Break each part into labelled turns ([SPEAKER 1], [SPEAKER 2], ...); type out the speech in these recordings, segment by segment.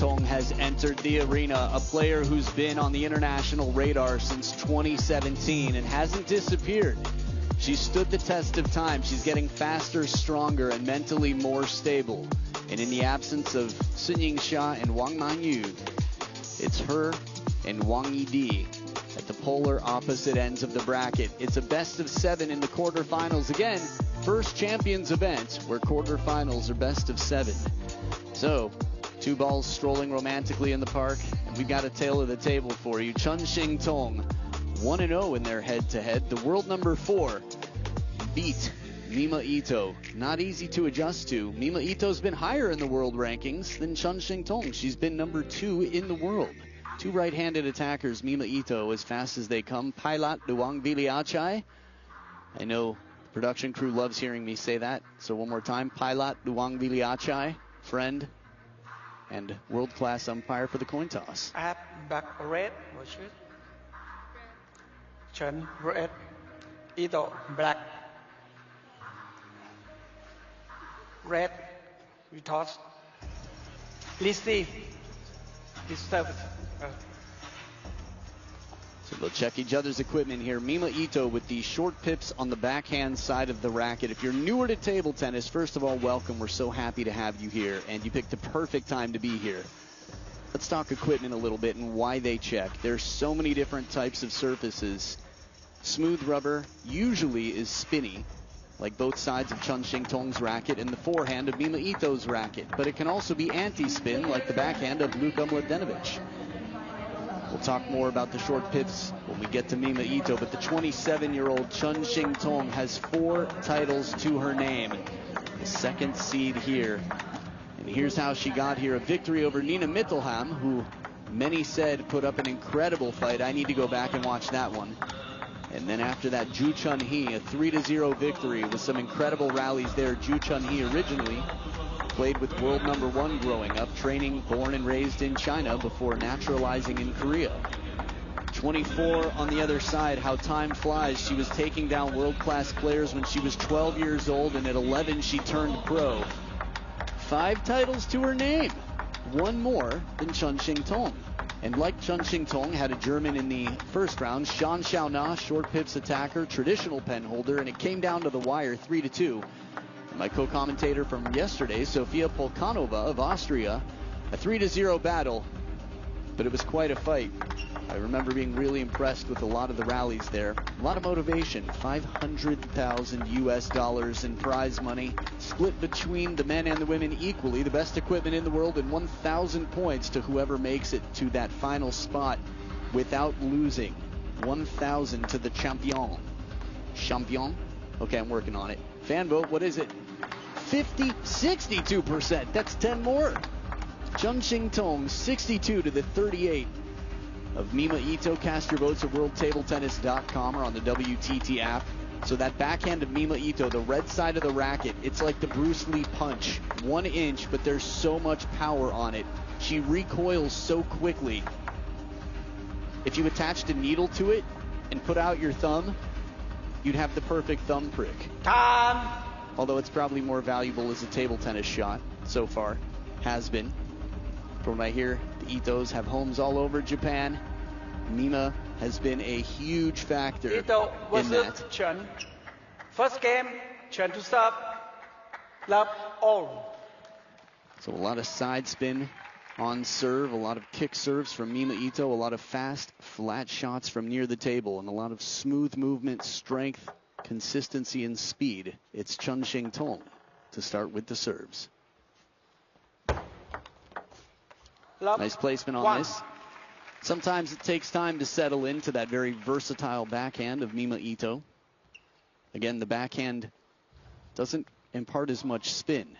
[SPEAKER 1] CHENXINGTONG has entered the arena, a player who's been on the international radar since 2017 and hasn't disappeared. She's stood the test of time. She's getting faster, stronger, and mentally more stable. And in the absence of Sun Ying-sha and Wang Man-yu, it's her and Wang Yi-di at the polar opposite ends of the bracket. It's a best of 7 in the quarterfinals. Again, first champions event where quarterfinals are best of 7. So, two balls strolling romantically in the park, and we've got a tale of the table for you. CHENXINGTONG 1-0 in their head-to-head. The world number 4 beat Mima Ito. Not easy to adjust to. Mima Ito's been higher in the world rankings than CHENXINGTONG. She's been number 2 in the world. Two right-handed attackers, Mima Ito, as fast as they come. Pilot Luang Viliachai. I know the production crew loves hearing me say that, so one more time. Pilot Luang Viliachai, friend and world-class umpire for the coin toss.
[SPEAKER 2] At back red, Chen red, Ito black, red, we toss, receive, disturb.
[SPEAKER 1] So they'll check each other's equipment here. Mima Ito with the short pips on the backhand side of the racket. If you're newer to table tennis, first of all, welcome. We're so happy to have you here, and you picked the perfect time to be here. Let's talk equipment a little bit and why they check. There's so many different types of surfaces. Smooth rubber usually is spinny, like both sides of CHENXINGTONG's racket and the forehand of Mima Ito's racket. But it can also be anti-spin, like the backhand of Luka Mladenovic. We'll talk more about the short pips when we get to Mima Ito, but the 27-year-old CHENXINGTONG has 4 titles to her name. The second seed here. And here's how she got here. A victory over Nina Mittelham, who many said put up an incredible fight. I need to go back and watch that one. And then after that, Ju Chun-hee, a 3-0 victory with some incredible rallies there. Ju Chun-hee originally played with world number 1 growing up, training, born and raised in China before naturalizing in Korea. 24 on the other side, how time flies. She was taking down world-class players when she was 12 years old, and at 11 she turned pro. 5 titles to her name, 1 more than CHENXINGTONG. And like CHENXINGTONG, had a German in the first round, Shan Xiaona, short pips attacker, traditional pen holder, and it came down to the wire, 3-2. My co-commentator from yesterday, Sofia Polkanova of Austria, a 3-0 battle, but it was quite a fight. I remember being really impressed with a lot of the rallies there. A lot of motivation, $500,000 in prize money, split between the men and the women equally, the best equipment in the world, and 1,000 points to whoever makes it to that final spot without losing. 1,000 to the champion. Champion? Okay, I'm working on it. Fan vote, what is it? 62%. That's 10 more. CHENXINGTONG 62 to the 38 of Mima Ito. Cast your votes at worldtabletennis.com or on the WTT app. So that backhand of Mima Ito, the red side of the racket, it's like the Bruce Lee punch. 1 inch, but there's so much power on it. She recoils so quickly. If you attached a needle to it and put out your thumb, you'd have the perfect thumb prick.
[SPEAKER 2] Time.
[SPEAKER 1] Although it's probably more valuable as a table tennis shot so far. Has been. From what I hear, the Itos have homes all over Japan. Mima has been a huge factor
[SPEAKER 2] Ito
[SPEAKER 1] in that.
[SPEAKER 2] Chen. First game, Chen to serve. Love all.
[SPEAKER 1] So a lot of side spin on serve, a lot of kick serves from Mima Ito, a lot of fast, flat shots from near the table, and a lot of smooth movement, strength, consistency, and speed. It's CHENXINGTONG to start with the serves. Nice placement on this. Sometimes it takes time to settle into that very versatile backhand of Mima Ito. Again, the backhand doesn't impart as much spin.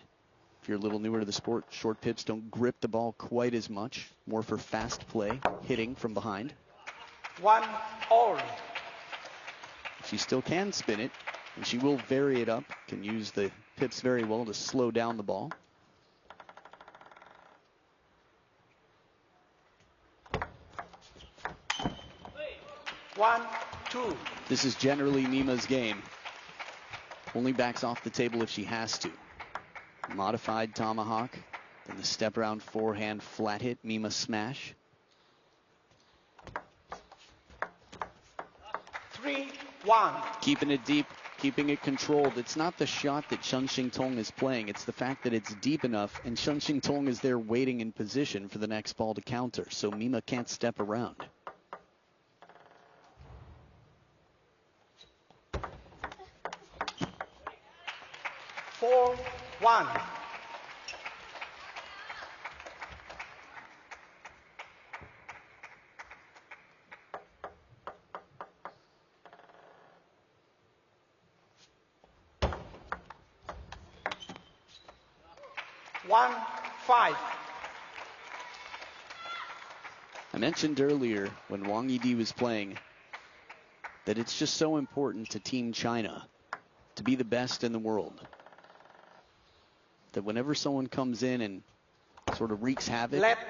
[SPEAKER 1] If you're a little newer to the sport, short pips don't grip the ball quite as much. More for fast play, hitting from behind.
[SPEAKER 2] 1-all.
[SPEAKER 1] She still can spin it, and she will vary it up. Can use the pips very well to slow down the ball.
[SPEAKER 2] One, two.
[SPEAKER 1] This is generally Mima's game. Only backs off the table if she has to. Modified tomahawk. Then the step around forehand flat hit, Mima smash.
[SPEAKER 2] 3-1.
[SPEAKER 1] Keeping it deep, keeping it controlled. It's not the shot that CHENXINGTONG is playing. It's the fact that it's deep enough, and CHENXINGTONG is there waiting in position for the next ball to counter, so Mima can't step around.
[SPEAKER 2] 4-1. Five.
[SPEAKER 1] I mentioned earlier when Wang Yidi was playing that it's just so important to Team China to be the best in the world. That whenever someone comes in and sort of wreaks havoc,
[SPEAKER 2] Left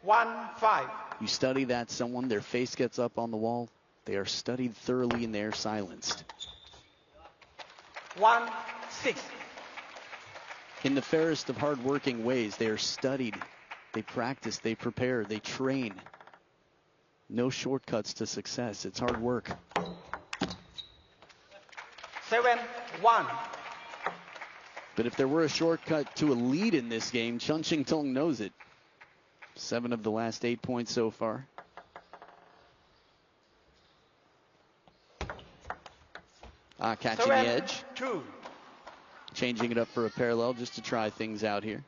[SPEAKER 2] 1-5.
[SPEAKER 1] you study that someone, their face gets up on the wall, they are studied thoroughly and they are silenced.
[SPEAKER 2] 1-6.
[SPEAKER 1] In the fairest of hard-working ways, they are studied, they practice, they prepare, they train. No shortcuts to success. It's hard work.
[SPEAKER 2] 7-1.
[SPEAKER 1] But if there were a shortcut to a lead in this game, CHENXINGTONG knows it. 7 of the last 8 points so far. Catching the edge.
[SPEAKER 2] 7-2.
[SPEAKER 1] Changing it up for a parallel just to try things out here.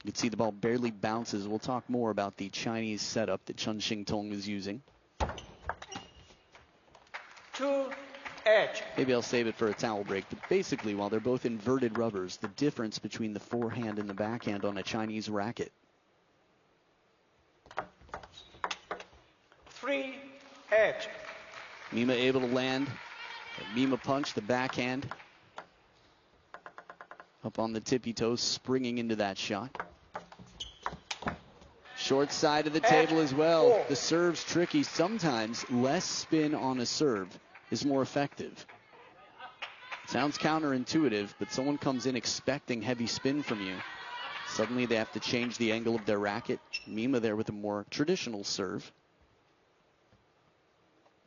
[SPEAKER 1] You can see the ball barely bounces. We'll talk more about the Chinese setup that CHENXINGTONG is using.
[SPEAKER 2] 2 edge.
[SPEAKER 1] Maybe I'll save it for a towel break. But basically, while they're both inverted rubbers, the difference between the forehand and the backhand on a Chinese racket.
[SPEAKER 2] 3 edge.
[SPEAKER 1] Mima able to land. A Mima punch, the backhand. Up on the tippy toes, springing into that shot. Short side of the table as well. The serve's tricky. Sometimes less spin on a serve is more effective. Sounds counterintuitive, but someone comes in expecting heavy spin from you. Suddenly they have to change the angle of their racket. Mima there with a more traditional serve.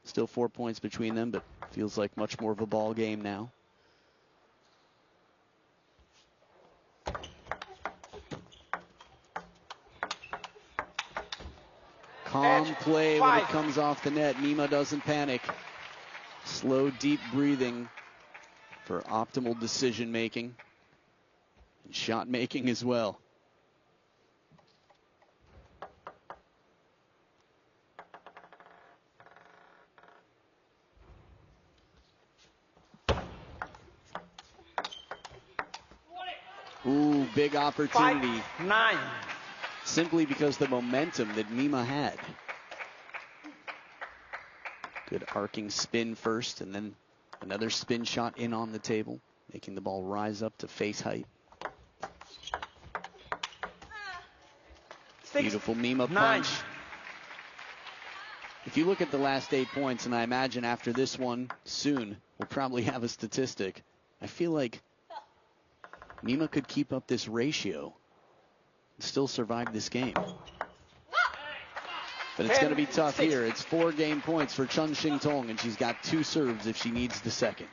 [SPEAKER 1] Still 4 points between them, but feels like much more of a ball game now. Calm play when it comes off the net. Mima doesn't panic. Slow, deep breathing for optimal decision making and shot making as well. Ooh, big opportunity.
[SPEAKER 2] 5-9.
[SPEAKER 1] Simply because the momentum that Mima had. Good arcing spin first, and then another spin shot in on the table, making the ball rise up to face height. Beautiful Mima punch. If you look at the last 8 points, and I imagine after this one soon, we'll probably have a statistic. I feel like Mima could keep up this ratio and still survive this game. But it's going to be tough here. It's 4 game points for CHENXINGTONG, and she's got 2 serves if she needs the second.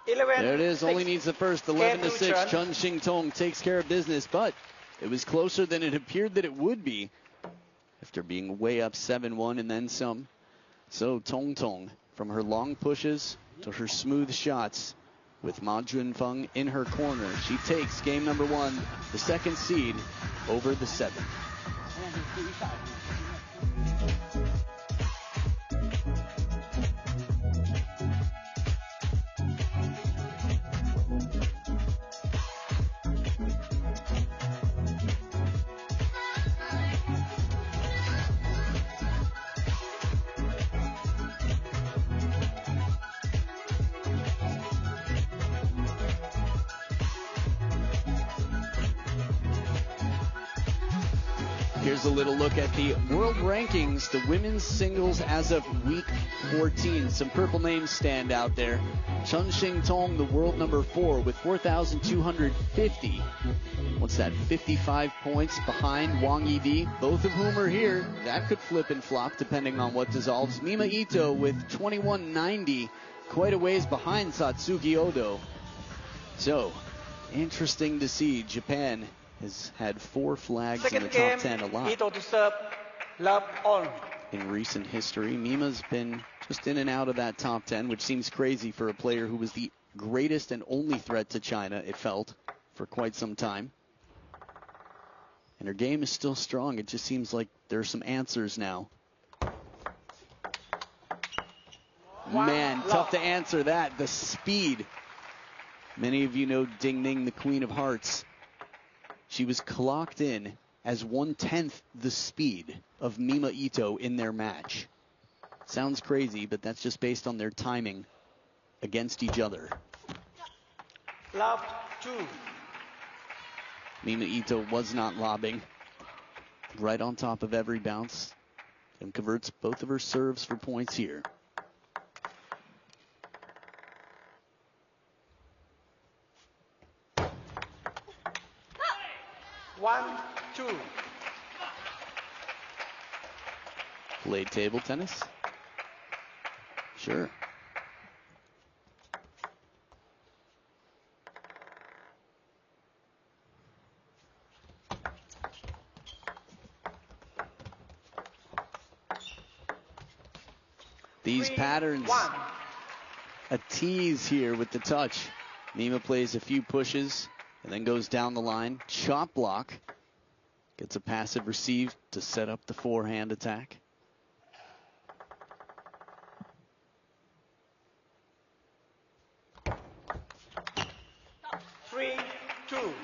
[SPEAKER 1] There it is. Only needs the first. 11-6. CHENXINGTONG takes care of business, but it was closer than it appeared that it would be after being way up 7-1 and then some. So Tong Tong, from her long pushes to her smooth shots, with Ma Junfeng in her corner, she takes game number 1, the 2nd seed, over the 7th. Here's a little look at the world rankings, the women's singles as of week 14. Some purple names stand out there. CHENXINGTONG, the world number 4 with 4,250. What's that, 55 points behind Wang Yidi, both of whom are here. That could flip and flop depending on what dissolves. Mima Ito with 2190, quite a ways behind Satsuki Odo. So, interesting to see. Japan has had 4 flags in the top 10 a lot.
[SPEAKER 2] Ito to serve, love on.
[SPEAKER 1] In recent history, Mima's been just in and out of that top 10, which seems crazy for a player who was the greatest and only threat to China, it felt, for quite some time. And her game is still strong. It just seems like there are some answers now. Man, tough to answer that. The speed. Many of you know Ding Ning, the Queen of Hearts. She was clocked in as 1/10 the speed of Mima Ito in their match. Sounds crazy, but that's just based on their timing against each other.
[SPEAKER 2] Love 2.
[SPEAKER 1] Mima Ito was not lobbing. Right on top of every bounce. And converts both of her serves for points here.
[SPEAKER 2] One, 2.
[SPEAKER 1] Played table tennis? Sure. These patterns, a tease here with the touch. Mima plays a few pushes and then goes down the line. Chop block. Gets a passive receive to set up the forehand attack.
[SPEAKER 2] Three, 2.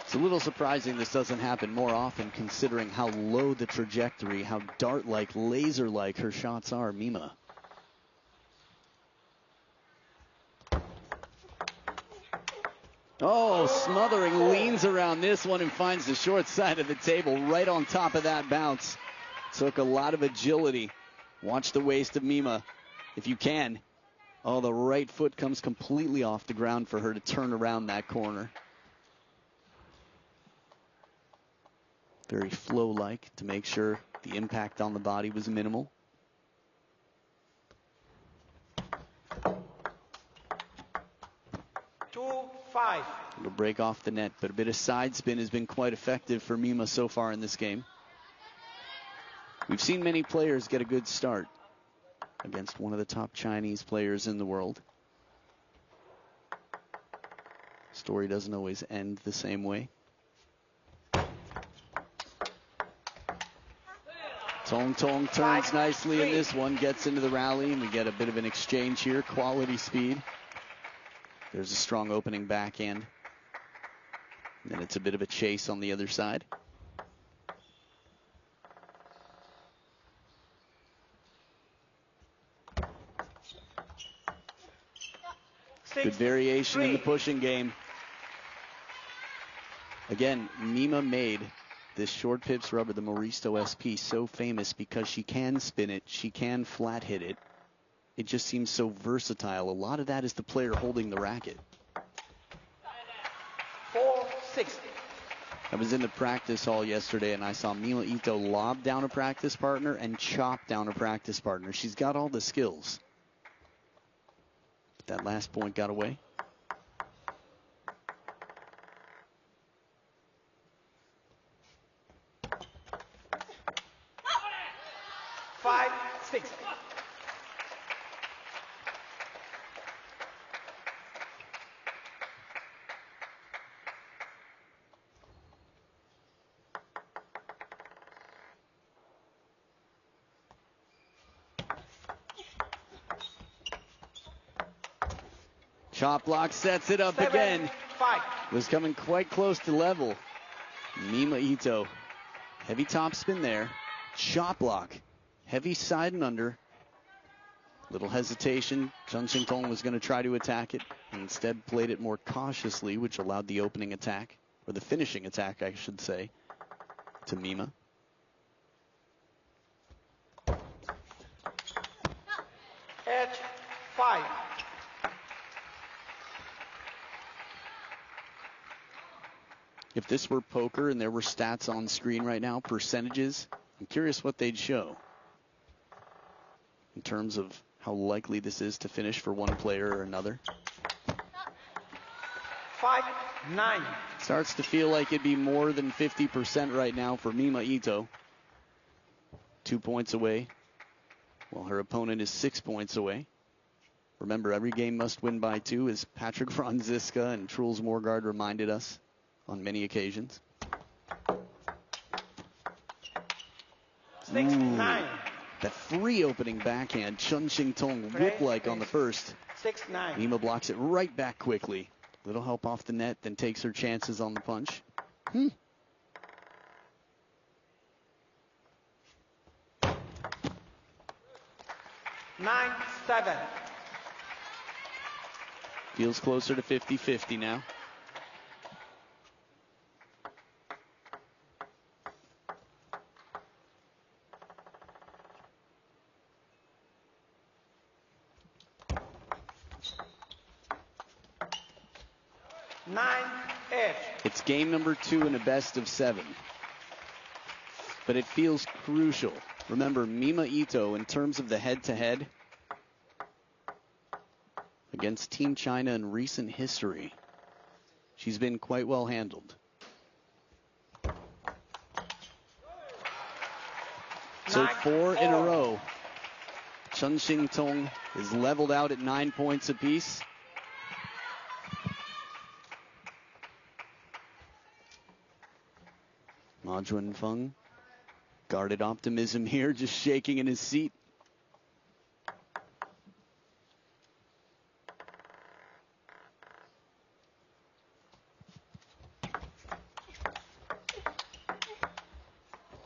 [SPEAKER 1] It's a little surprising this doesn't happen more often considering how low the trajectory, how dart-like, laser-like her shots are, Mima. Oh, smothering, leans around this one and finds the short side of the table right on top of that bounce. Took a lot of agility. Watch the waist of Mima if you can. Oh, the right foot comes completely off the ground for her to turn around that corner. Very flow-like to make sure the impact on the body was minimal. It'll break off the net, but a bit of side spin has been quite effective for Mima so far in this game. We've seen many players get a good start against one of the top Chinese players in the world. Story doesn't always end the same way. Tong Tong turns nicely in this one, gets into the rally, and we get a bit of an exchange here. Quality speed. There's a strong opening backhand. And then it's a bit of a chase on the other side. Good variation in the pushing game. Again, Mima made this short pips rubber, the Moristo SP, so famous because she can spin it, she can flat hit it. It just seems so versatile. A lot of that is the player holding the racket.
[SPEAKER 2] 4-6.
[SPEAKER 1] I was in the practice hall yesterday and I saw Mima Ito lob down a practice partner and chop down a practice partner. She's got all the skills. But that last point got away.
[SPEAKER 2] Five, 6.
[SPEAKER 1] Chop block sets it up
[SPEAKER 2] 7,
[SPEAKER 1] again.
[SPEAKER 2] 5.
[SPEAKER 1] Was coming quite close to level. Mima Ito. Heavy top spin there. Chop block. Heavy side and under. Little hesitation. CHENXINGTONG was going to try to attack it. And instead played it more cautiously, which allowed the opening attack, or the finishing attack, I should say, to Mima.
[SPEAKER 2] H5.
[SPEAKER 1] If this were poker and there were stats on screen right now, percentages, I'm curious what they'd show in terms of how likely this is to finish for one player or another.
[SPEAKER 2] 5-9.
[SPEAKER 1] Starts to feel like it'd be more than 50% right now for Mima Ito. 2 points away, while her opponent is 6 points away. Remember, every game must win by 2, as Patrick Franziska and Truls Morgaard reminded us on many occasions.
[SPEAKER 2] 6-9.
[SPEAKER 1] That free opening backhand, CHENXINGTONG whip-like on the first.
[SPEAKER 2] 6-9.
[SPEAKER 1] Mima blocks it right back quickly. Little help off the net, then takes her chances on the punch.
[SPEAKER 2] 9-7.
[SPEAKER 1] Feels closer to 50-50 now. It's game number 2 in a best of 7. But it feels crucial. Remember, Mima Ito, in terms of the head-to-head against Team China in recent history, she's been quite well handled. So 4 in a row. CHENXINGTONG is leveled out at 9 points apiece. Ma Junfeng, guarded optimism here, just shaking in his seat.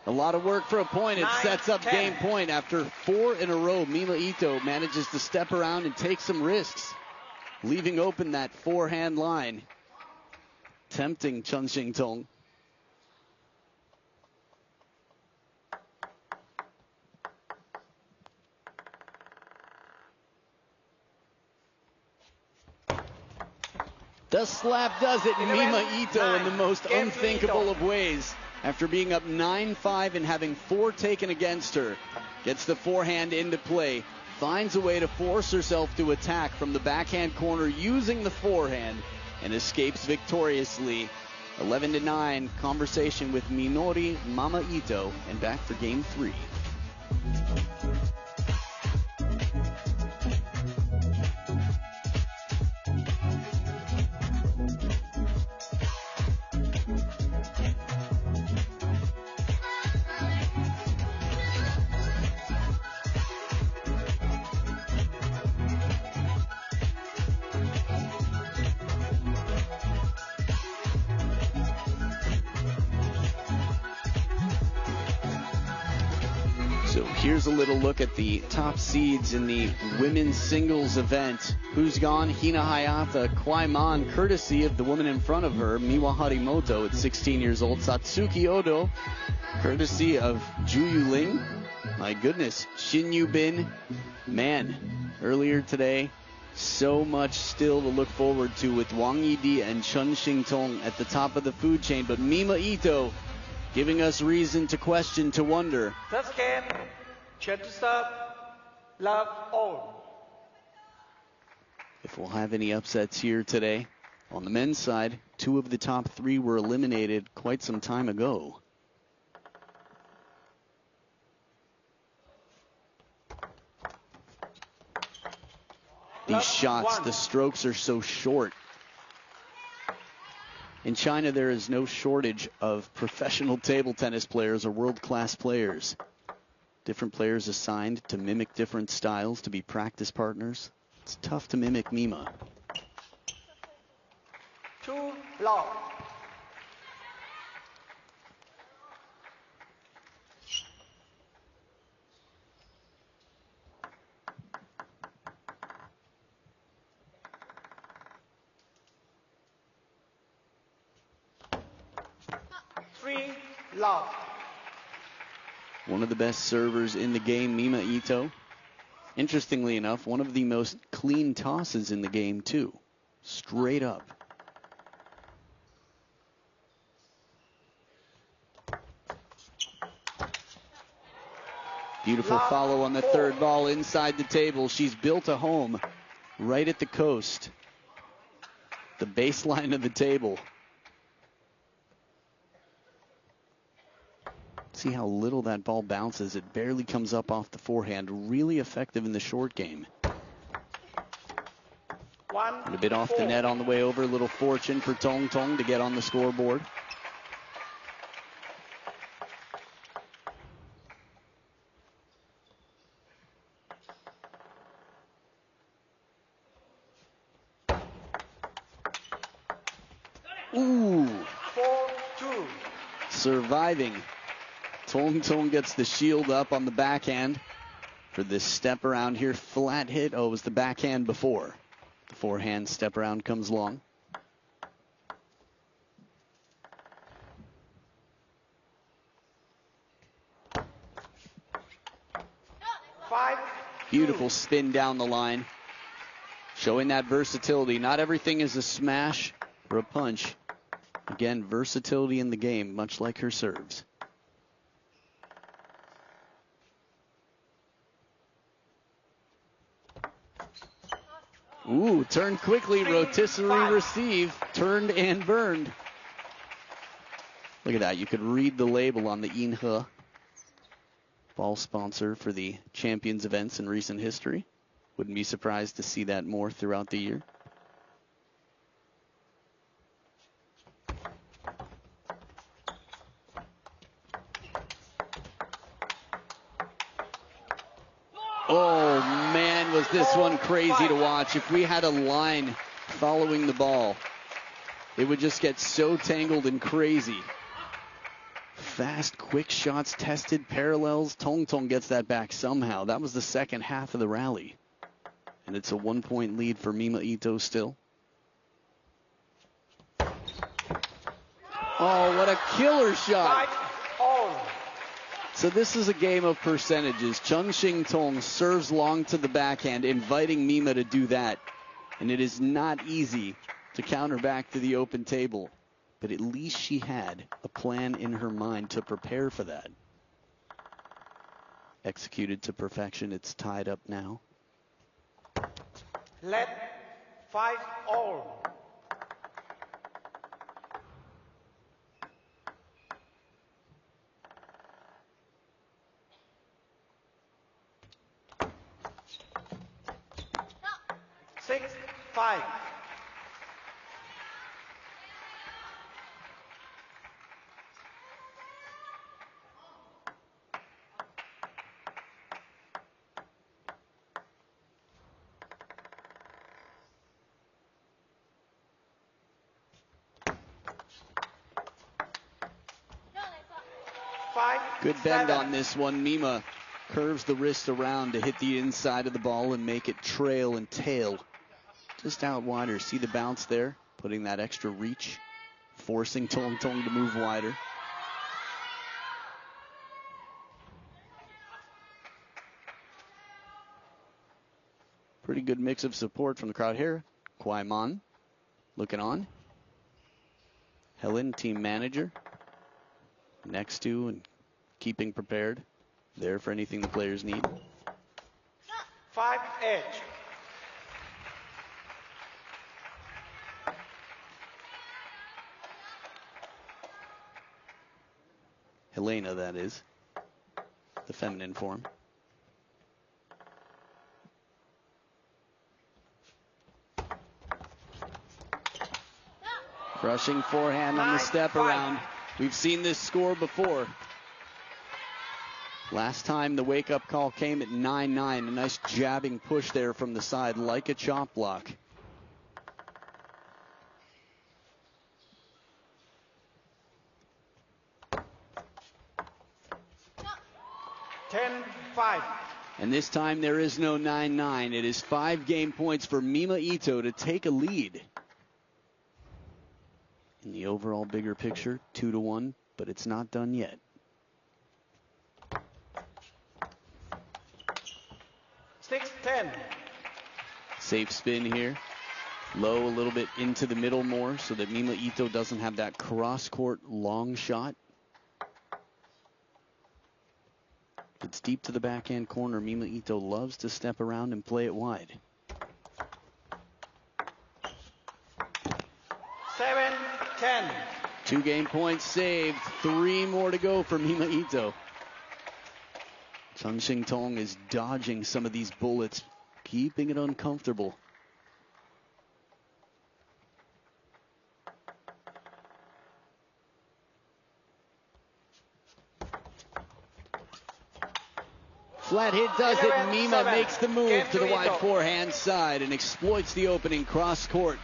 [SPEAKER 1] A lot of work for a point. It sets up game point. After 4 in a row, Mima Ito manages to step around and take some risks, leaving open that forehand line, tempting CHENXINGTONG. The slap does it. Mima Ito in the most unthinkable of ways. After being up 9-5 and having 4 taken against her, gets the forehand into play, finds a way to force herself to attack from the backhand corner using the forehand, and escapes victoriously. 11-9, conversation with Minori Mama Ito, and back for game 3. Here's a little look at the top seeds in the women's singles event. Who's gone? Hina Hayata, Kwai Man, courtesy of the woman in front of her, Miwa Harimoto at 16 years old. Satsuki Odo, courtesy of Ju Yuling. My goodness, Shin Yu Bin. Man, earlier today, so much still to look forward to with Wang Yidi and CHENXINGTONG at the top of the food chain. But Mima Ito giving us reason to question, to wonder.
[SPEAKER 2] First game, Chen to serve, love all.
[SPEAKER 1] If we'll have any upsets here today. On the men's side, 2 of the top 3 were eliminated quite some time ago. These shots, the strokes are so short. In China, there is no shortage of professional table tennis players or world-class players. Different players assigned to mimic different styles, to be practice partners. It's tough to mimic Mima.
[SPEAKER 2] 2 love. Love.
[SPEAKER 1] One of the best servers in the game, Mima Ito. Interestingly enough, one of the most clean tosses in the game, too. Straight up. Beautiful follow on the third ball inside the table. She's built a home right at the coast. The baseline of the table. See how little that ball bounces. It barely comes up off the forehand. Really effective in the short game. And a bit off the net on the way over. A little fortune for Tong Tong to get on the scoreboard. Ooh.
[SPEAKER 2] 4-2.
[SPEAKER 1] Surviving. Tong Tong gets the shield up on the backhand for this step around here. Flat hit. Oh, it was the backhand before. The forehand step around comes long. Beautiful spin down the line. Showing that versatility. Not everything is a smash or a punch. Again, versatility in the game, much like her serves. Ooh, turned quickly, rotisserie receive, turned and burned. Look at that, you could read the label on the Incheon, ball sponsor for the Champions events in recent history. Wouldn't be surprised to see that more throughout the year. Oh man, was this one crazy to watch. If we had a line following the ball, it would just get so tangled and crazy. Fast, quick shots, tested parallels. Tong Tong gets that back somehow. That was the second half of the rally. And it's a 1-point lead for Mima Ito still. Oh, what a killer shot. So this is a game of percentages. CHENXINGTONG serves long to the backhand, inviting Mima to do that. And it is not easy to counter back to the open table. But at least she had a plan in her mind to prepare for that. Executed to perfection. It's tied up now.
[SPEAKER 2] Let 5-all. Six, 5.
[SPEAKER 1] Good bend on this one. Mima curves the wrist around to hit the inside of the ball and make it trail and tail. Just out wider. See the bounce there? Putting that extra reach, forcing Tong Tong to move wider. Pretty good mix of support from the crowd here. Kwai Man looking on. Helen, team manager, next to and keeping prepared, there for anything the players need.
[SPEAKER 2] 5 edge.
[SPEAKER 1] Helena, that is, the feminine form. Crushing forehand on the step around. We've seen this score before. Last time the wake-up call came at 9-9. A nice jabbing push there from the side, like a chop block. And this time there is no 9-9. It is 5 game points for Mima Ito to take a lead. In the overall bigger picture, 2-1, but it's not done yet.
[SPEAKER 2] 10.
[SPEAKER 1] Safe spin here. Low a little bit into the middle more so that Mima Ito doesn't have that cross-court long shot. It's deep to the backhand corner. Mima Ito loves to step around and play it wide.
[SPEAKER 2] 7-10.
[SPEAKER 1] 2 game points saved. 3 more to go for Mima Ito. CHENXINGTONG is dodging some of these bullets, keeping it uncomfortable. Flat hit does it, and Mima makes the move to the wide forehand side and exploits the opening cross court.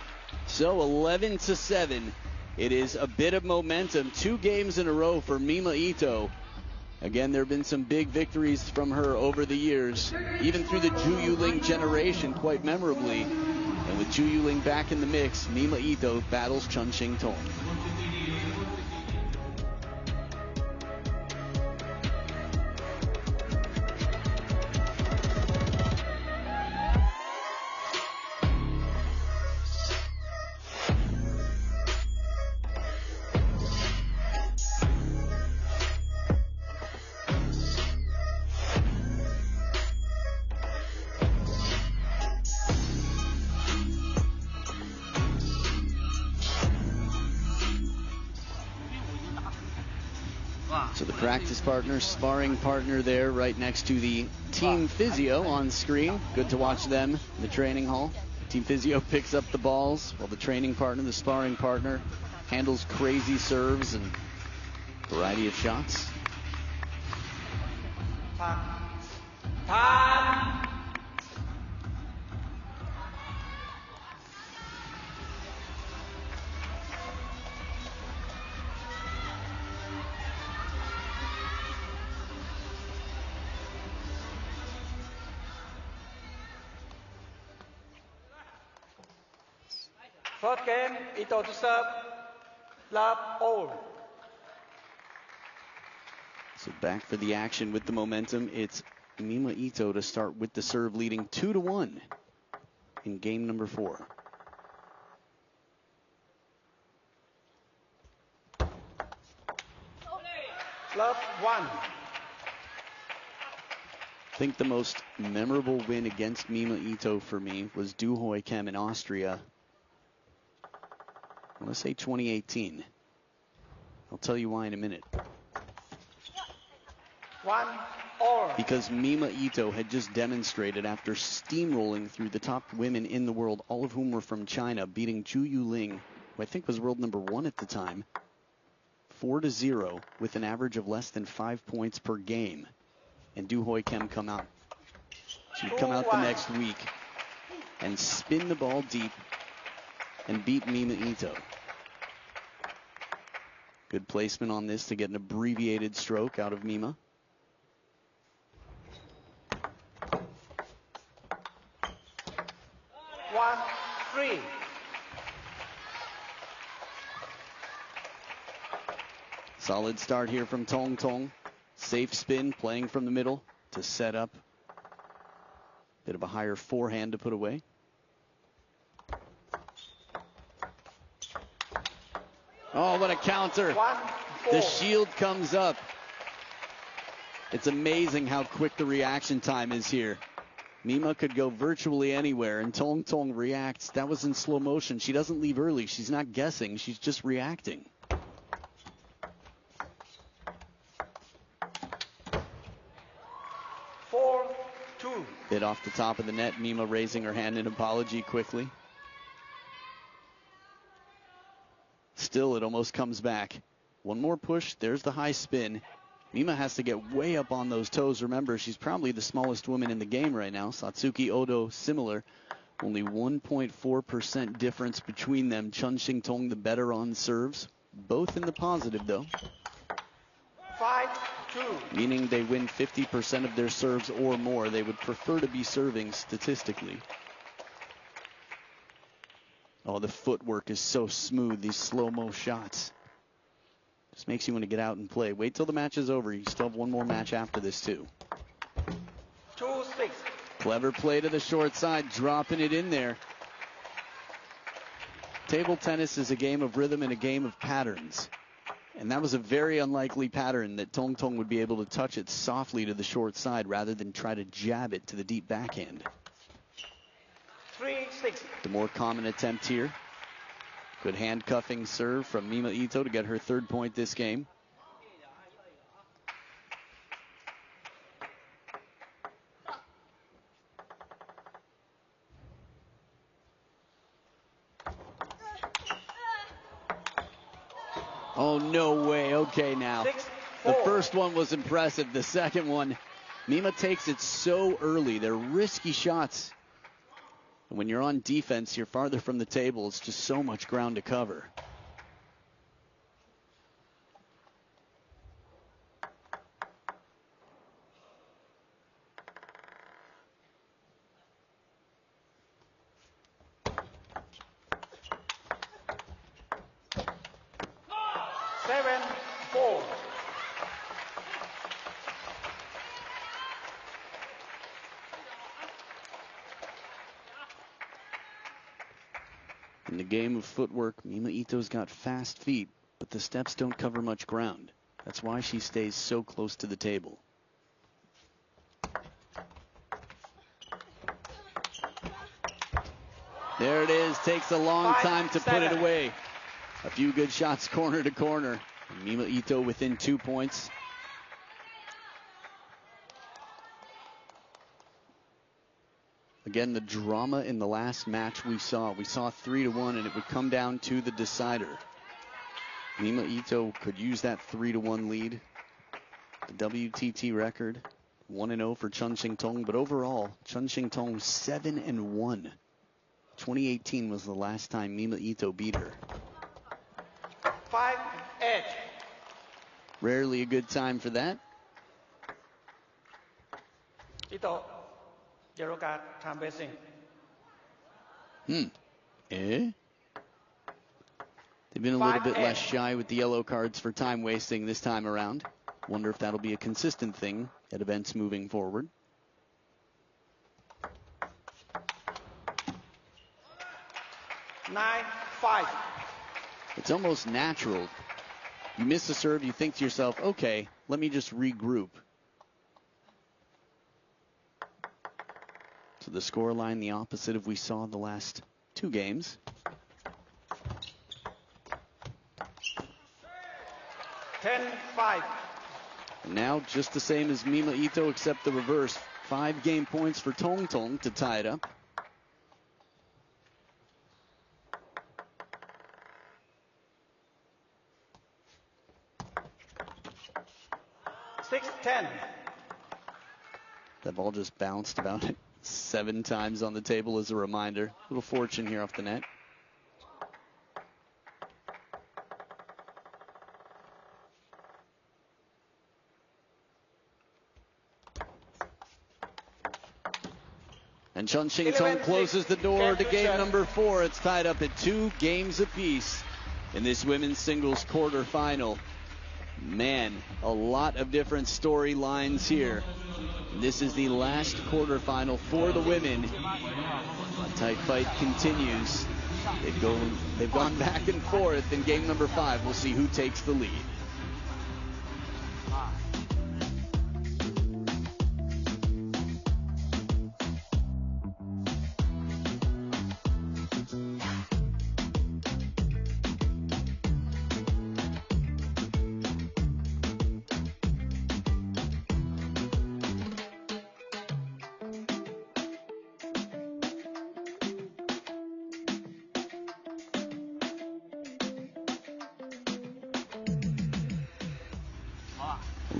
[SPEAKER 1] So 11-7. It is a bit of momentum. 2 games in a row for Mima Ito. Again, there have been some big victories from her over the years, even through the Ju Yuling generation, quite memorably. And with Ju Yuling back in the mix, Mima Ito battles CHENXINGTONG. So the practice partner, sparring partner there right next to the team physio on screen. Good to watch them in the training hall. Team physio picks up the balls while the training partner, the sparring partner, handles crazy serves and a variety of shots.
[SPEAKER 2] First game, Ito to serve. Love all.
[SPEAKER 1] So back for the action with the momentum. It's Mima Ito to start with the serve, leading 2-1 in game number 4.
[SPEAKER 2] Love 1.
[SPEAKER 1] I think the most memorable win against Mima Ito for me was Du Hoi Kim in Austria. I want to say 2018. I'll tell you why in a minute.
[SPEAKER 2] 1-all.
[SPEAKER 1] Because Mima Ito had just demonstrated, after steamrolling through the top women in the world, all of whom were from China, beating Ju Yuling, who I think was world number 1 at the time, 4-0 with an average of less than 5 points per game. And Du Hoi Kim come out. She'd come out the next week and spin the ball deep and beat Mima Ito. Good placement on this to get an abbreviated stroke out of Mima.
[SPEAKER 2] One, 3.
[SPEAKER 1] Solid start here from Tong Tong. Safe spin, playing from the middle to set up. Bit of a higher forehand to put away. Oh, what a counter.
[SPEAKER 2] 1-4.
[SPEAKER 1] The shield comes up. It's amazing how quick the reaction time is here. Mima could go virtually anywhere, and Tong Tong reacts. That was in slow motion. She doesn't leave early. She's not guessing. She's just reacting. Bit off the top of the net. Mima raising her hand in apology quickly. Still, it almost comes back. One more push. There's the high spin. Mima has to get way up on those toes. Remember, she's probably the smallest woman in the game right now. Satsuki Odo, similar. Only 1.4% difference between them. CHENXINGTONG the better on serves. Both in the positive, though.
[SPEAKER 2] 5-2.
[SPEAKER 1] Meaning they win 50% of their serves or more. They would prefer to be serving statistically. Oh, the footwork is so smooth, these slow-mo shots. Just makes you want to get out and play. Wait till the match is over. You still have one more match after this, too.
[SPEAKER 2] 2-6.
[SPEAKER 1] Clever play to the short side, dropping it in there. Table tennis is a game of rhythm and a game of patterns. And that was a very unlikely pattern that Tong Tong would be able to touch it softly to the short side rather than try to jab it to the deep backhand.
[SPEAKER 2] 3-6.
[SPEAKER 1] The more common attempt here. Good handcuffing serve from Mima Ito to get her third point this game. Oh, no way. Okay, now. The first one was impressive. The second one, Mima takes it so early. They're risky shots. And when you're on defense, you're farther from the table. It's just so much ground to cover. In the game of footwork, Mima Ito's got fast feet, but the steps don't cover much ground. That's why she stays so close to the table. There it is. Takes a long time to put it away. A few good shots corner to corner. And Mima Ito within 2 points. Again, the drama in the last match we saw 3-1, and it would come down to the decider. Mima Ito could use that 3-1 lead. The WTT record, 1-0 for CHENXINGTONG, but overall, CHENXINGTONG 7-1. 2018 was the last time Mima Ito beat her.
[SPEAKER 2] 5-8.
[SPEAKER 1] Rarely a good time for that.
[SPEAKER 2] Ito. Yellow card, time wasting.
[SPEAKER 1] They've been a little bit less shy with the yellow cards for time wasting this time around. Wonder if that'll be a consistent thing at events moving forward.
[SPEAKER 2] Nine, 5.
[SPEAKER 1] It's almost natural. You miss a serve, you think to yourself, okay, let me just regroup. So the score line the opposite of we saw the last two games.
[SPEAKER 2] Ten, 5.
[SPEAKER 1] And now just the same as Mima Ito, except the reverse. 5 game points for Tong Tong to tie it up.
[SPEAKER 2] Six, 10.
[SPEAKER 1] That ball just bounced about 7 times on the table as a reminder. Little fortune here off the net. And CHENXINGTONG closes the door to game number 4. It's tied up at 2 games apiece in this women's singles quarterfinal. Man, a lot of different storylines here. This is the last quarterfinal for the women. A tight fight continues. They've gone back and forth in game number 5. We'll see who takes the lead.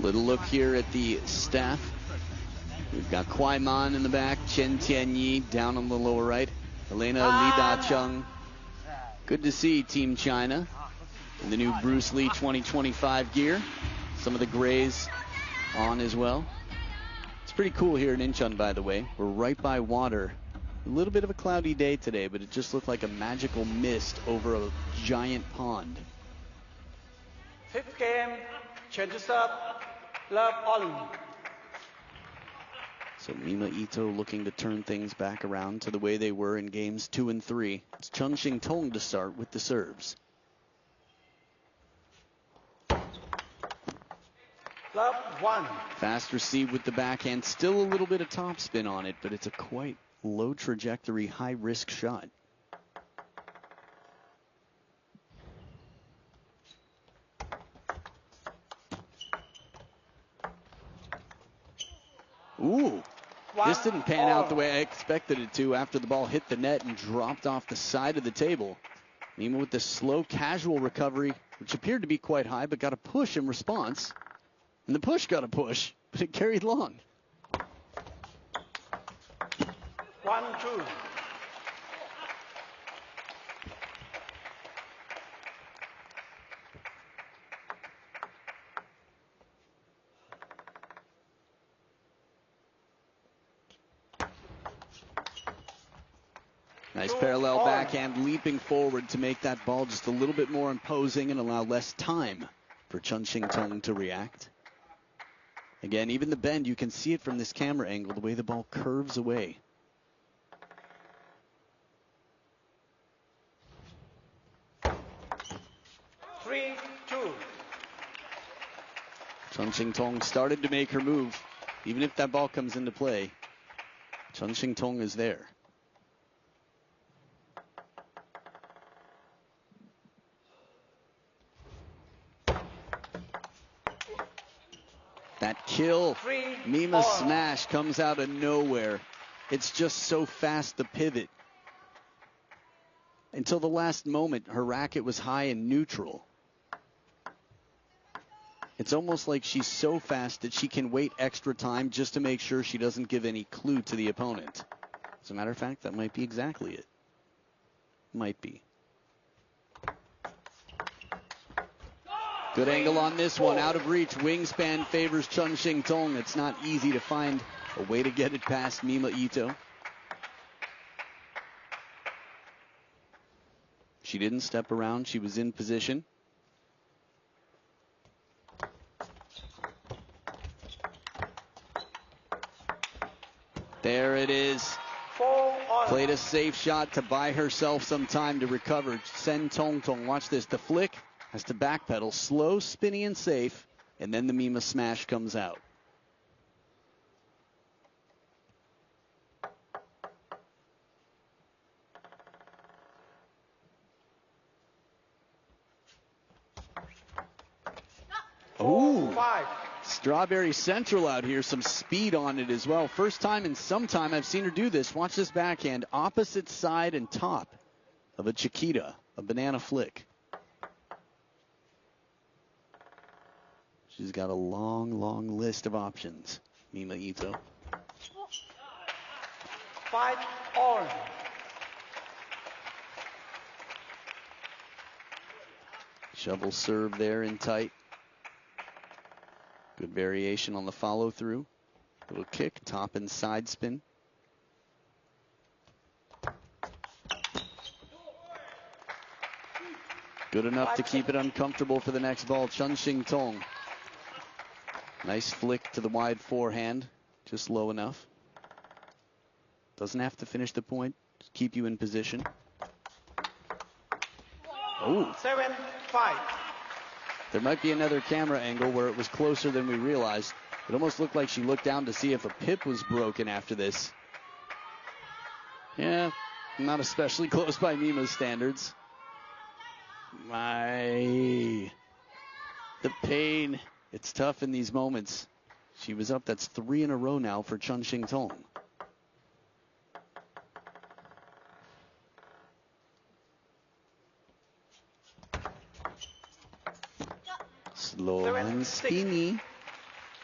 [SPEAKER 1] Little look here at the staff. We've got Kwai Man in the back, Chen Tianyi down on the lower right, Elena Li Da-chung. Good to see Team China in the new Bruce Lee 2025 gear. Some of the grays on as well. It's pretty cool here in Incheon, by the way. We're right by water. A little bit of a cloudy day today, but it just looked like a magical mist over a giant pond.
[SPEAKER 2] 5th game, change to serve, love on.
[SPEAKER 1] So Mima Ito looking to turn things back around to the way they were in games 2 and 3. It's CHENXINGTONG to start with the serves.
[SPEAKER 2] Love 1.
[SPEAKER 1] Fast receive with the backhand. Still a little bit of topspin on it, but it's a quite low trajectory, high risk shot. Ooh, this didn't pan out the way I expected it to after the ball hit the net and dropped off the side of the table. Mima with the slow, casual recovery, which appeared to be quite high, but got a push in response. And the push got a push, but it carried long.
[SPEAKER 2] 1-2.
[SPEAKER 1] Nice parallel backhand, leaping forward to make that ball just a little bit more imposing and allow less time for CHENXINGTONG to react. Again, even the bend, you can see it from this camera angle, the way the ball curves away. CHENXINGTONG started to make her move. Even if that ball comes into play, CHENXINGTONG is there. That kill, Mima smash comes out of nowhere. It's just so fast, the pivot. Until the last moment, her racket was high and neutral. It's almost like she's so fast that she can wait extra time just to make sure she doesn't give any clue to the opponent. As a matter of fact, that might be exactly it. Might be. Good angle on this one, out of reach. Wingspan favors CHENXINGTONG. It's not easy to find a way to get it past Mima Ito. She didn't step around, she was in position. There it is. Played a safe shot to buy herself some time to recover. Sen Tong Tong, watch this, the flick. Has to backpedal, slow, spinny, and safe, and then the Mima smash comes out. Ooh, Strawberry Central out here, some speed on it as well. First time in some time I've seen her do this. Watch this backhand, opposite side and top of a Chiquita, a banana flick. She's got a long, long list of options, Mima Ito.
[SPEAKER 2] 5-all.
[SPEAKER 1] Shovel serve there in tight. Good variation on the follow through. Little kick, top and side spin. Good enough to keep it uncomfortable for the next ball. CHENXINGTONG. Nice flick to the wide forehand, just low enough. Doesn't have to finish the point, just keep you in position. Oh.
[SPEAKER 2] 7-5.
[SPEAKER 1] There might be another camera angle where it was closer than we realized. It almost looked like she looked down to see if a pip was broken after this. Yeah, not especially close by Mima's standards. The pain. It's tough in these moments. She was up. That's 3 in a row now for CHENXINGTONG. Slow and spinny.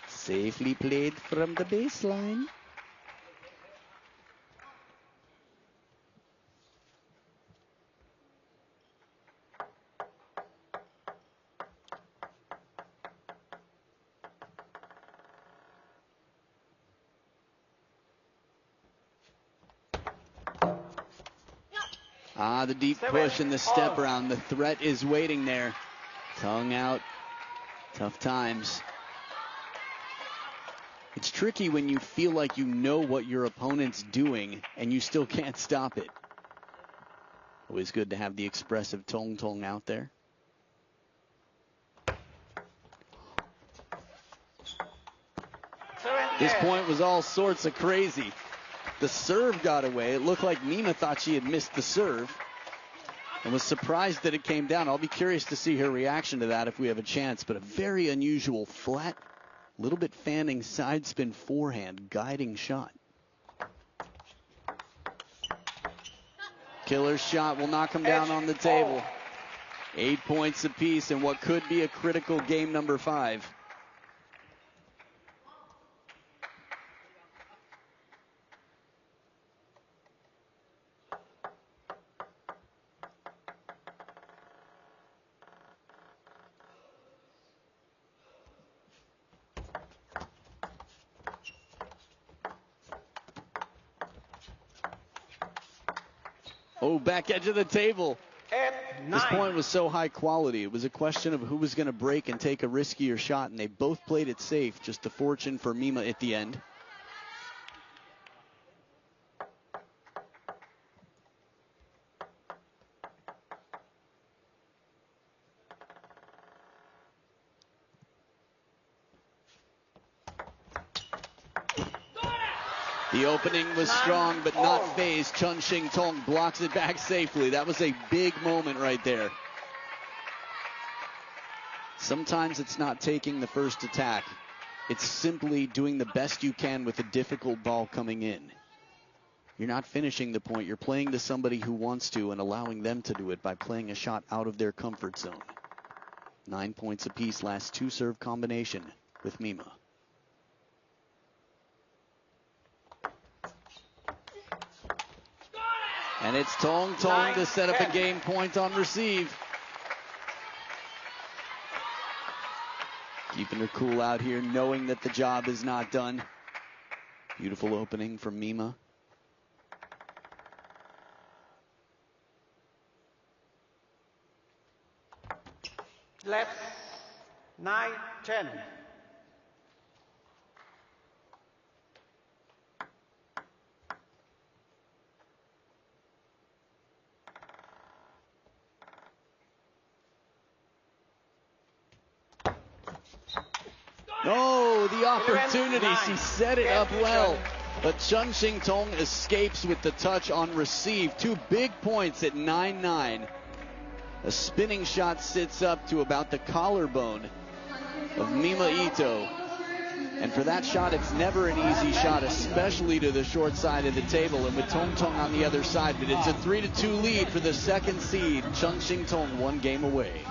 [SPEAKER 1] Safely played from the baseline. The deep push and the step around. The threat is waiting there. Tongue out. Tough times. It's tricky when you feel like you know what your opponent's doing and you still can't stop it. Always good to have the expressive Tong Tong out there. This point was all sorts of crazy. The serve got away. It looked like Mima thought she had missed the serve and was surprised that it came down. I'll be curious to see her reaction to that if we have a chance, but a very unusual flat, little bit fanning side spin forehand guiding shot. Killer shot will knock him down on the table. 8 points apiece in what could be a critical game number 5. Oh, back edge of the table. This point was so high quality. It was a question of who was going to break and take a riskier shot, and they both played it safe. Just a fortune for Mima at the end. The opening was strong, but not phased. CHENXINGTONG blocks it back safely. That was a big moment right there. Sometimes it's not taking the first attack. It's simply doing the best you can with a difficult ball coming in. You're not finishing the point. You're playing to somebody who wants to and allowing them to do it by playing a shot out of their comfort zone. 9 points apiece, last 2 serve combination with Mima. And it's Tong Tong to set up a game point on receive. Keeping her cool out here, knowing that the job is not done. Beautiful opening from Mima.
[SPEAKER 2] Left, 9-10.
[SPEAKER 1] Oh, the opportunity. She set it up well. But CHENXINGTONG escapes with the touch on receive. 2 big points at 9-9. A spinning shot sits up to about the collarbone of Mima Ito. And for that shot, it's never an easy shot, especially to the short side of the table. And with Tong Tong on the other side, but it's a 3-2 lead for the second seed. CHENXINGTONG 1 game away.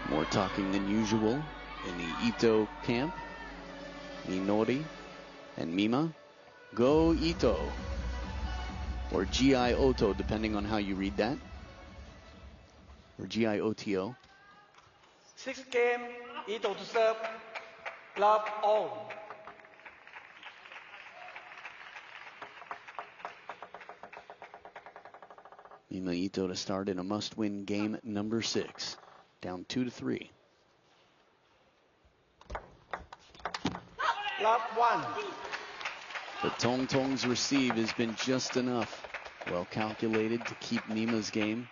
[SPEAKER 1] More talking than usual in the Ito camp. Minori and Mima. Go Ito. Or G-I-O-TO, depending on how you read that. Or G-I-O-T-O.
[SPEAKER 2] 6th game, Ito to serve. Love all.
[SPEAKER 1] Mima Ito to start in a must-win game number 6. Down 2-3.
[SPEAKER 2] Love 1.
[SPEAKER 1] But Tong Tong's receive has been just enough. Well calculated to keep Mima's game.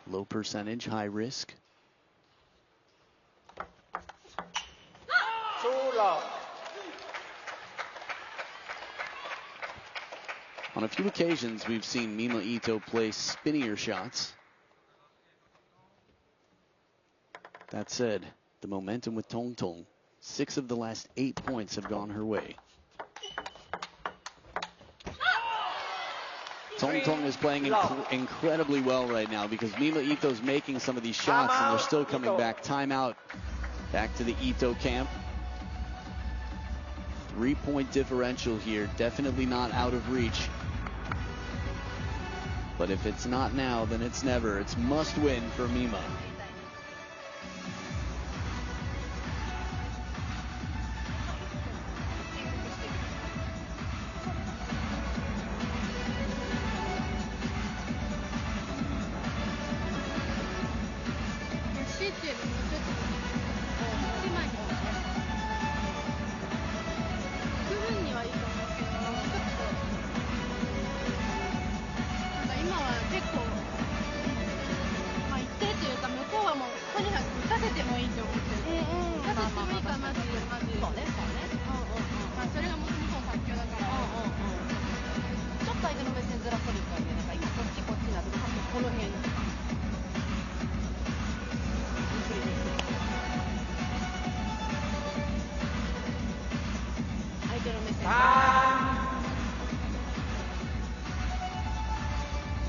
[SPEAKER 1] Low percentage, high risk.
[SPEAKER 2] 2 love.
[SPEAKER 1] On a few occasions, we've seen Mima Ito play spinnier shots. That said, the momentum with Tong Tong, 6 of the last 8 points have gone her way. Tong is playing incredibly well right now because Mima Ito's making some of these shots and they're still coming back. Timeout. Back to the Ito camp. 3-point differential here. Definitely not out of reach. But if it's not now, then it's never. It's must win for Mima.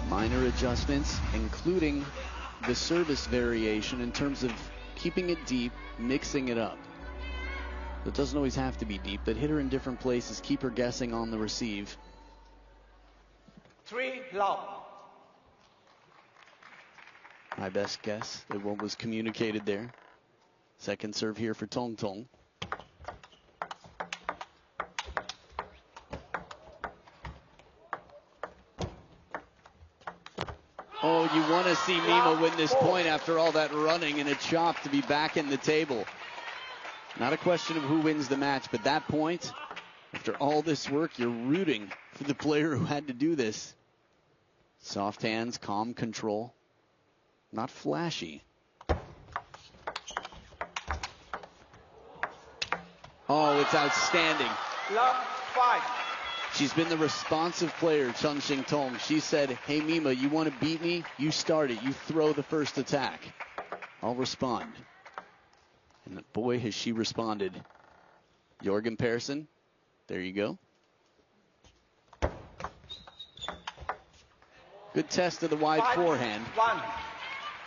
[SPEAKER 1] Minor adjustments, including the service variation in terms of keeping it deep, mixing it up. It doesn't always have to be deep, but hit her in different places, keep her guessing on the receive.
[SPEAKER 2] 3 long.
[SPEAKER 1] My best guess at what was communicated there. Second serve here for Tong Tong. Oh, you want to see Mima win this point after all that running and a chop to be back in the table. Not a question of who wins the match, but that point, after all this work, you're rooting for the player who had to do this. Soft hands, calm control. Not flashy. Oh, it's outstanding.
[SPEAKER 2] Love 5.
[SPEAKER 1] She's been the responsive player, CHENXINGTONG. She said, hey, Mima, you want to beat me? You start it. You throw the first attack. I'll respond. And boy, has she responded. Jorgen Persson, there you go. Good test of the wide forehand.
[SPEAKER 2] 1.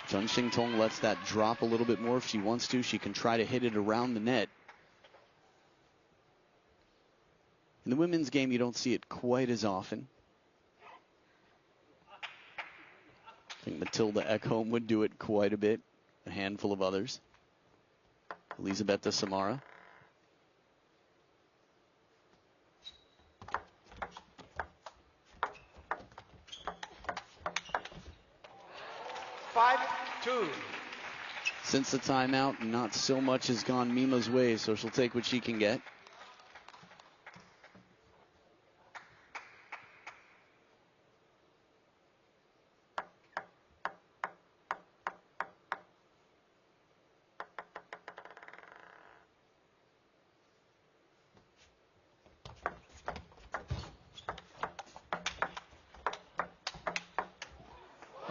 [SPEAKER 1] CHENXINGTONG lets that drop a little bit more if she wants to. She can try to hit it around the net. In the women's game, you don't see it quite as often. I think Matilda Ekholm would do it quite a bit. A handful of others. Elisabetta Samara. Since the timeout, not so much has gone Mima's way, so she'll take what she can get.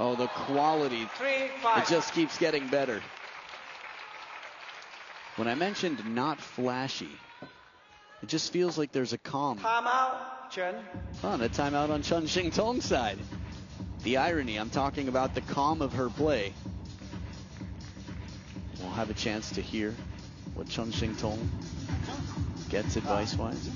[SPEAKER 1] Oh, the quality.
[SPEAKER 2] 3-5.
[SPEAKER 1] It just keeps getting better. When I mentioned not flashy, it just feels like there's a calm.
[SPEAKER 2] Timeout, Chen.
[SPEAKER 1] Oh, and a timeout on CHENXINGTONG's side. The irony, I'm talking about the calm of her play. We'll have a chance to hear what CHENXINGTONG gets advice-wise.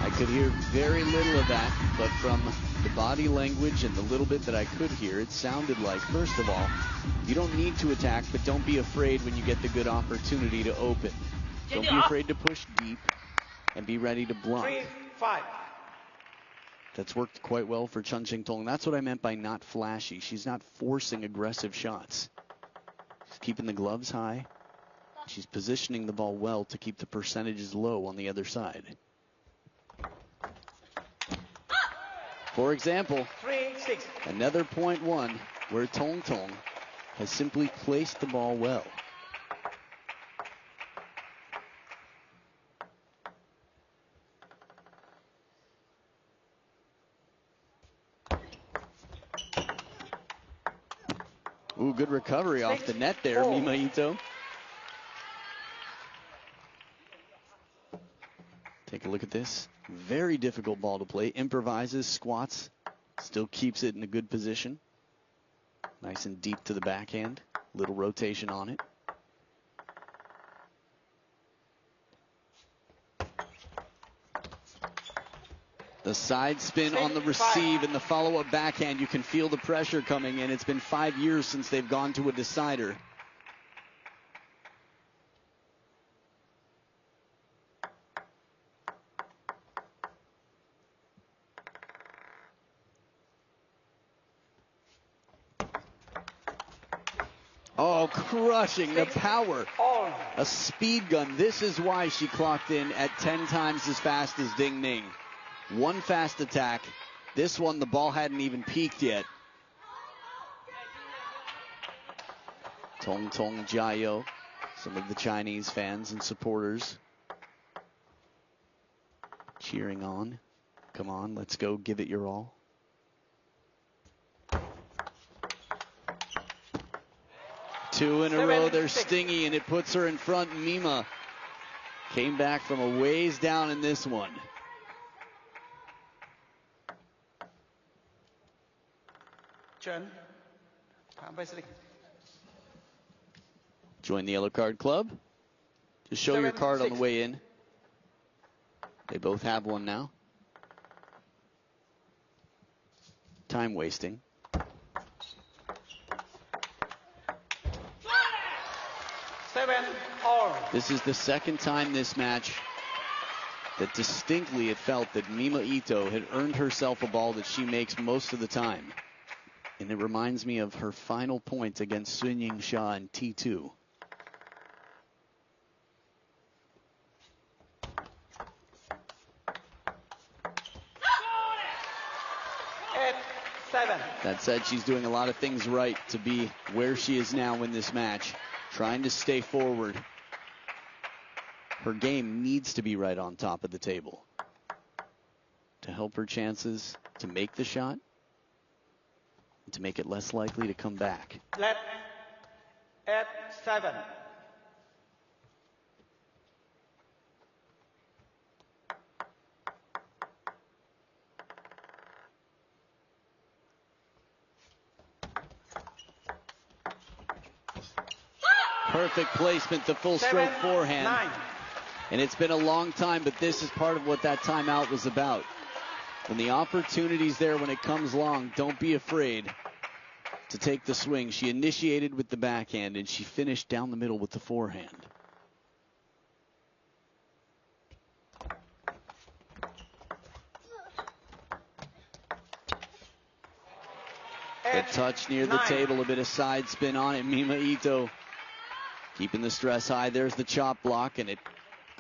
[SPEAKER 1] I could hear very little of that, but from the body language and the little bit that I could hear, it sounded like, first of all, you don't need to attack, but don't be afraid when you get the good opportunity to open. Don't be afraid to push deep and be ready to block.
[SPEAKER 2] 3-5.
[SPEAKER 1] That's worked quite well for CHENXINGTONG. That's what I meant by not flashy. She's not forcing aggressive shots. She's keeping the gloves high. She's positioning the ball well to keep the percentages low on the other side. For example,
[SPEAKER 2] 3-6.
[SPEAKER 1] another point one where Tong Tong has simply placed the ball well. Ooh, good recovery off the net there, Mima Ito. Take a look at this. Very difficult ball to play. Improvises, squats, still keeps it in a good position. Nice and deep to the backhand. Little rotation on it. The side spin on the receive and the follow-up backhand. You can feel the pressure coming in. It's been 5 years since they've gone to a decider. Oh, crushing the power. A speed gun. This is why she clocked in at 10 times as fast as Ding Ning. One fast attack. This one, the ball hadn't even peaked yet. Tong Tong Jiao. Some of the Chinese fans and supporters cheering on. Come on, let's go. Give it your all. Two in a row. They're stingy, and it puts her in front. Mima came back from a ways down in this one. Join the yellow card club. Just show your card on the way in. They both have one now. Time wasting. This is the second time this match that distinctly it felt that Mima Ito had earned herself a ball that she makes most of the time. And it reminds me of her final point against Sun Ying Sha in T2. That said, she's doing a lot of things right to be where she is now in this match, trying to stay forward. Her game needs to be right on top of the table to help her chances to make the shot, and to make it less likely to come back.
[SPEAKER 2] Left at 7.
[SPEAKER 1] Perfect placement, the full stroke forehand.
[SPEAKER 2] 9.
[SPEAKER 1] And it's been a long time, but this is part of what that timeout was about. When the opportunity's there, when it comes long, don't be afraid to take the swing. She initiated with the backhand, and she finished down the middle with the forehand. The touch near the table, a bit of side spin on it. Mima Ito keeping the stress high. There's the chop block, and it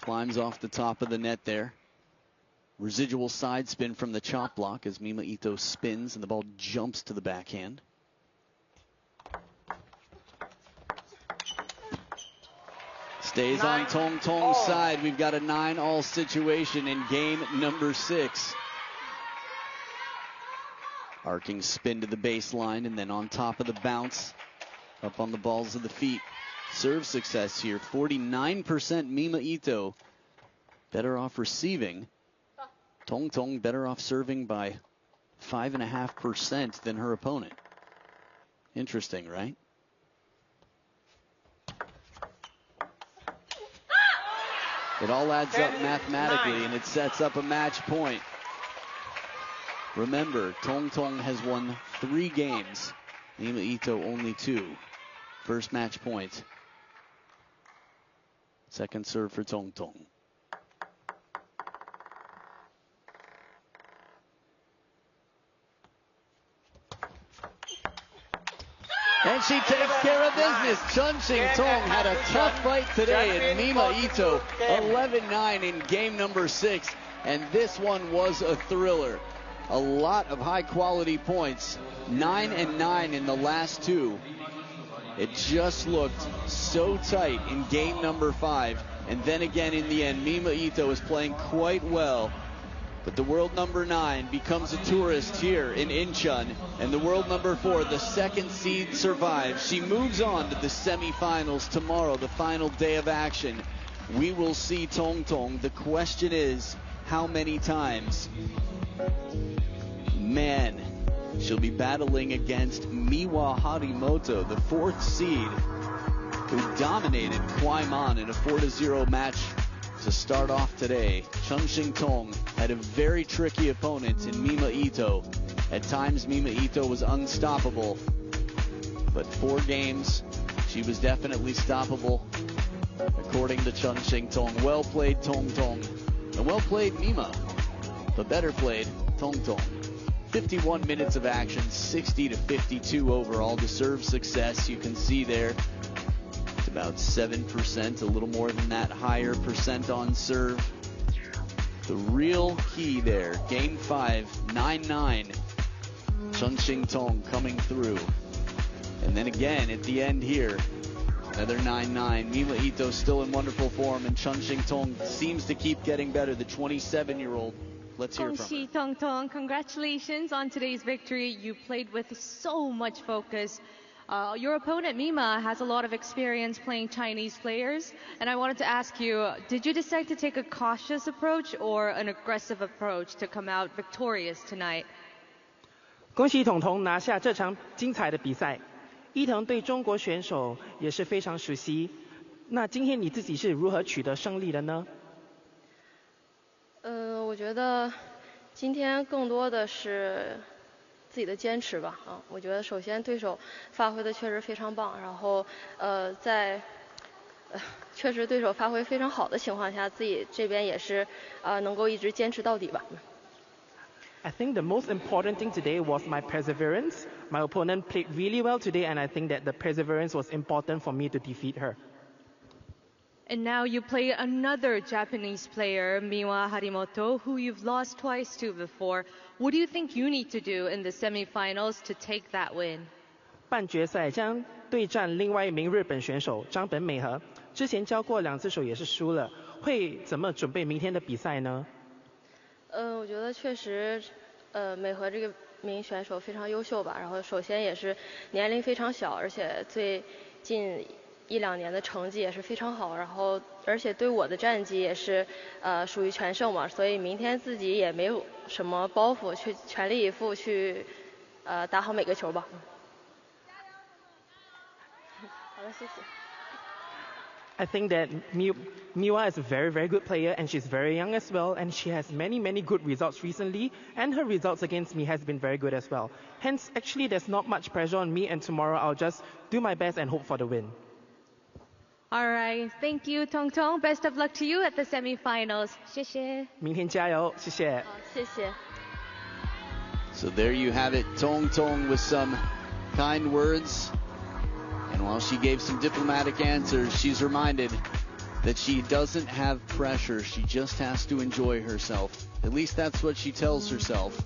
[SPEAKER 1] climbs off the top of the net there. Residual side spin from the chop block as Mima Ito spins and the ball jumps to the backhand. Stays on Tong Tong's side. We've got a 9-all situation in game number 6. Arcing spin to the baseline and then on top of the bounce, up on the balls of the feet. Serve success here. 49% Mima Ito. Better off receiving. Tong Tong better off serving by 5.5% than her opponent. Interesting, right? It all adds up mathematically, and it sets up a match point. Remember, Tong Tong has won 3 games. Mima Ito only 2. First match point. Second serve for Tong Tong. And she takes care of business. CHENXINGTONG had a tough fight today, and Mima Ito 11-9 in game number 6. And this one was a thriller. A lot of high quality points. 9 and 9 in the last 2. It just looked so tight in game number 5. And then again in the end, Mima Ito is playing quite well. But the world number 9 becomes a tourist here in Incheon. And the world number 4, the second seed, survives. She moves on to the semifinals tomorrow, the final day of action. We will see Tong Tong. The question is, how many times? Man, she'll be battling against Miwa Harimoto, the 4th seed, who dominated Kwaiman in a 4-0 match to start off today. CHENXINGTONG had a very tricky opponent in Mima Ito. At times, Mima Ito was unstoppable, but 4 games, she was definitely stoppable, according to CHENXINGTONG. Well played, Tong Tong, and well played, Mima, but better played, Tong Tong. 51 minutes of action, 60-52 overall. The serve success, you can see there, it's about 7%, a little more than that, higher percent on serve. The real key there, game 5, 9-9. CHENXINGTONG coming through. And then again at the end here, another 9-9. Mima Ito still in wonderful form, and CHENXINGTONG seems to keep getting better. The 27-year-old. Let's hear from her.
[SPEAKER 3] Tong Tong, congratulations on today's victory. You played with so much focus. Your opponent, Mima, has a lot of experience playing Chinese players. And I wanted to ask you, did you decide to take a cautious approach or an aggressive approach to come out victorious tonight?
[SPEAKER 4] 恭喜彤彤拿下这场精彩的比赛。伊藤对中国选手也是非常熟悉。那今天你自己是如何取得胜利的呢？
[SPEAKER 5] 我觉得今天更多的是自己的坚持吧。我觉得首先对手发挥的确实非常棒，然后在确实对手发挥非常好的情况下，自己这边也是能够一直坚持到底吧。
[SPEAKER 4] I think the most important thing today was my perseverance. My opponent played really well today, and I think that the perseverance was important for me to defeat her.
[SPEAKER 3] And now you play another Japanese player, Miwa Harimoto, who you've lost twice to before. What do you think you need to do in the semifinals to take that win?
[SPEAKER 4] 半决赛将对战另外一名日本选手张本美和，之前交过2次手也是输了，会怎么准备明天的比赛呢？
[SPEAKER 5] 我觉得确实，美和这个名选手非常优秀吧。然后首先也是年龄非常小，而且最近1-2年的成绩也是非常好。然后而且对我的战绩也是属于全胜嘛，所以明天自己也没有什么包袱，去全力以赴去打好每个球吧。好的，谢谢。
[SPEAKER 4] I think that Miwa is a very, very good player, and she's very young as well, and she has many, many good results recently, and her results against me has been very good as well. Hence, actually, there's not much pressure on me, and tomorrow I'll just do my best and hope for the win.
[SPEAKER 3] All right. Thank you, Tong Tong. Best of luck to you at the semifinals. 谢谢。
[SPEAKER 4] 明天加油，谢谢。
[SPEAKER 5] 好，谢谢。
[SPEAKER 1] So there you have it, Tong Tong with some kind words. And while she gave some diplomatic answers, she's reminded that she doesn't have pressure. She just has to enjoy herself. At least that's what she tells herself.